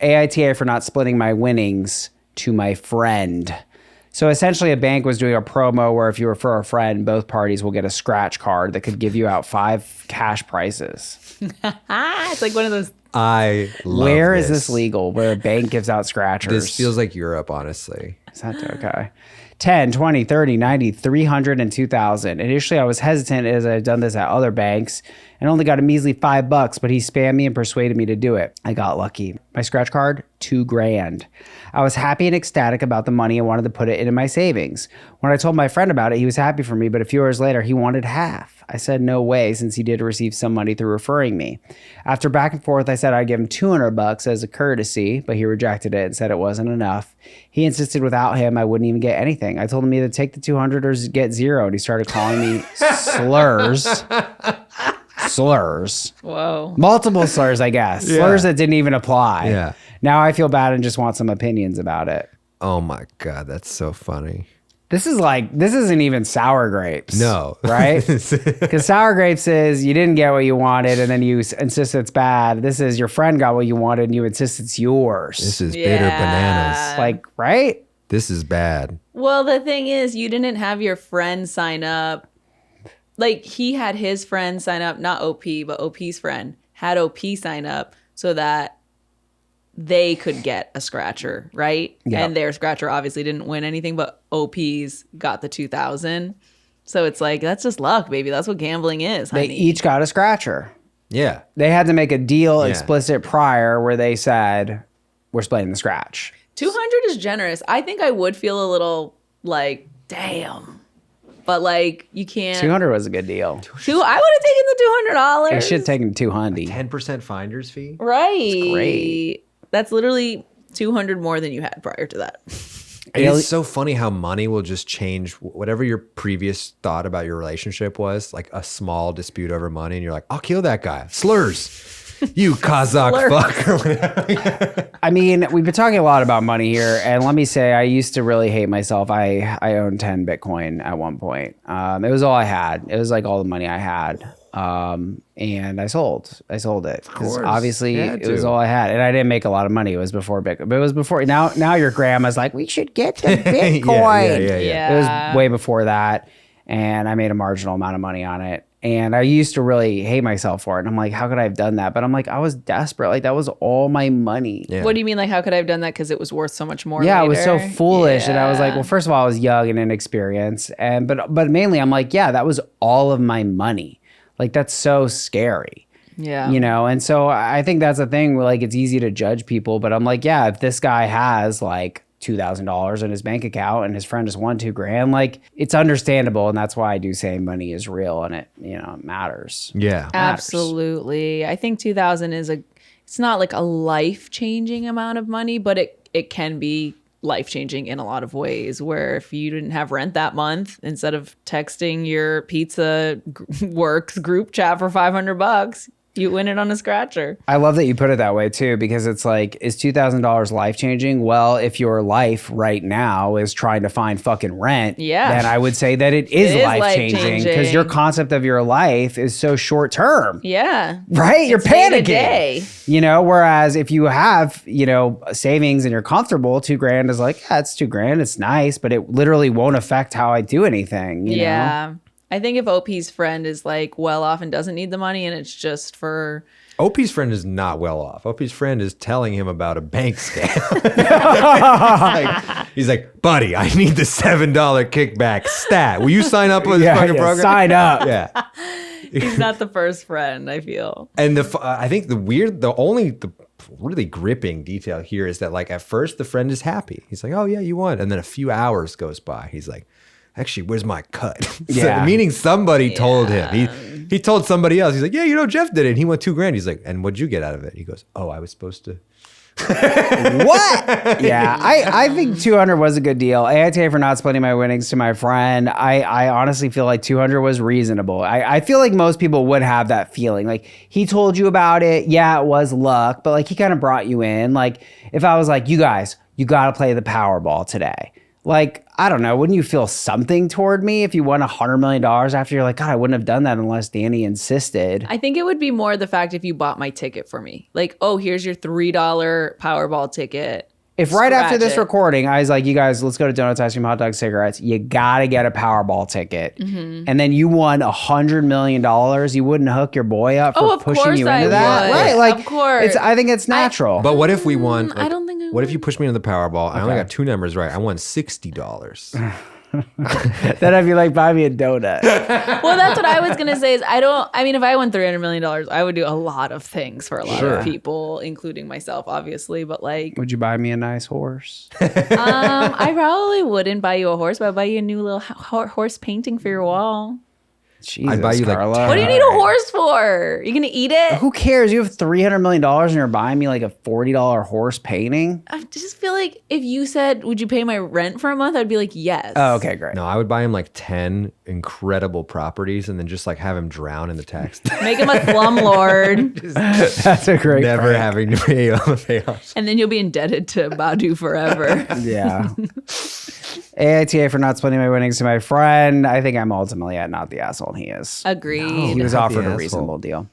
AITA for not splitting my winnings to my friend. So essentially a bank was doing a promo where if you refer a friend, both parties will get a scratch card that could give you out 5 cash prizes. It's like one of those. I love Where is this legal? Where a bank gives out scratchers? This feels like Europe, honestly. Is that okay? 10, 20, 30, 90, 300, and 2,000. Initially, I was hesitant as I've done this at other banks and only got a measly $5, but he spammed me and persuaded me to do it. I got lucky. My scratch card, $2,000. I was happy and ecstatic about the money and wanted to put it into my savings. When I told my friend about it, he was happy for me, but a few hours later, he wanted half. I said no way, since he did receive some money through referring me. After back and forth, I said I'd give him $200 as a courtesy, but he rejected it and said it wasn't enough. He insisted without him, I wouldn't even get anything. I told him either take the 200 or get zero, and he started calling me slurs. Slurs. Whoa. Multiple slurs, I guess. Yeah. Slurs that didn't even apply. Yeah. Now I feel bad and just want some opinions about it. Oh my God, that's so funny. This isn't even sour grapes. No. Right? Because sour grapes is you didn't get what you wanted and then you insist it's bad. This is your friend got what you wanted and you insist it's yours. This is bitter bananas. Like, right? This is bad. Well, the thing is, you didn't have your friend sign up. Like, he had his friend sign up, not OP, but OP's friend had OP sign up so that they could get a scratcher, right? Yeah. And their scratcher obviously didn't win anything, but OP's got the 2,000. So it's like, that's just luck, baby. That's what gambling is, honey. They each got a scratcher. Yeah. They had to make a deal Yeah. explicit prior where they said, we're splitting the scratch. 200 is generous. I think I would feel a little like, damn. But like, you can't. 200 was a good deal. I would have taken the $200. They should have taken 200. 10% finder's fee? Right. great. That's literally 200 more than you had prior to that. It's so funny how money will just change whatever your previous thought about your relationship was, like a small dispute over money, and you're like, I'll kill that guy. Slurs. You Kazakh fuck or whatever. I mean, we've been talking a lot about money here, and let me say, I used to really hate myself. I owned 10 Bitcoin at one point. It was all I had. It was like all the money I had. And I sold it. Because obviously it was all I had. And I didn't make a lot of money. It was before Bitcoin. But it was before. Now your grandma's like, we should get the Bitcoin. Yeah. It was way before that. And I made a marginal amount of money on it. And I used to really hate myself for it. And I'm like, how could I have done that? But I'm like, I was desperate. Like, that was all my money. Yeah. What do you mean? Like, how could I have done that? Because it was worth so much more. Yeah, later? I was so foolish. And I was like, Yeah. well, first of all, I was young and inexperienced. But mainly I'm like, yeah, that was all of my money. Like, that's so scary. Yeah. You know? And so I think that's the thing where, like, it's easy to judge people. But I'm like, yeah, if this guy has like $2,000 in his bank account and his friend just won $2,000, like, it's understandable. And that's why I do say money is real and it, you know, it matters. Yeah. Absolutely. I think 2,000 is it's not like a life-changing amount of money, but it can be life-changing in a lot of ways, where if you didn't have rent that month, instead of texting your pizza works group chat for $500, you win it on a scratcher. I love that you put it that way too, because it's like, is $2,000 life changing? Well, if your life right now is trying to find fucking rent, then I would say that it is life changing, because your concept of your life is so short term. Yeah. Right? You're panicking. Day. You know, whereas if you have, you know, savings and you're comfortable, $2,000 is like, yeah, it's $2,000. It's nice, but it literally won't affect how I do anything. You know? I think if OP's friend is like well off and doesn't need the money and it's just for... OP's friend is not well off. OP's friend is telling him about a bank scam. he's like, buddy, I need the $7 kickback stat. Will you sign up for this fucking program? Sign up. Yeah. He's not the first friend, I feel. And I think the really gripping detail here is that, like, at first the friend is happy. He's like, oh yeah, you won. And then a few hours goes by. He's like, actually, where's my cut? Yeah. Meaning somebody told him. He told somebody else. He's like, yeah, you know, Jeff did it. And he won $2,000. He's like, and what'd you get out of it? He goes, oh, I was supposed to. What? Yeah, I think 200 was a good deal. AITA for not splitting my winnings to my friend. I honestly feel like 200 was reasonable. I feel like most people would have that feeling. Like, he told you about it. Yeah, it was luck, but like, he kind of brought you in. Like, if I was like, you guys, you got to play the Powerball today. Like, I don't know. Wouldn't you feel something toward me if you won $100 million after you're like, God, I wouldn't have done that unless Danny insisted. I think it would be more the fact if you bought my ticket for me. Like, oh, here's your $3 Powerball ticket. If right after this Scratch it. recording, I was like, you guys, let's go to Donuts, Ice Cream, Hot Dogs, Cigarettes. You got to get a Powerball ticket. And then you won $100 million. You wouldn't hook your boy up for of pushing course you I into that? would. Right. Like, Of course. I think it's natural. But what if we won? I don't think I What if would. you pushed me into the Powerball? I only got 2 numbers right. I won $60. Then I'd be like, buy me a donut. Well, that's what I was going to say is I mean, if I won $300 million, I would do a lot of things for a lot of people, including myself, obviously. But like, Would you buy me a nice horse? I probably wouldn't buy you a horse, but I'd buy you a new little horse painting for your wall. Jesus, I'd buy you, like, Carla. What do you need a horse for? You going to eat it? Who cares? You have $300 million and you're buying me like a $40 horse painting? I just feel like if you said, would you pay my rent for a month? I'd be like, yes. Oh, okay, great. No, I would buy him like 10 incredible properties and then just like have him drown in the tax. Make him a slumlord. That's a great Never prank. having to pay off. And then you'll be indebted to Badu forever. Yeah. AITA for not splitting my winnings to my friend. I think I'm ultimately not the asshole he is. Agreed. He was Not the offered a asshole. reasonable deal.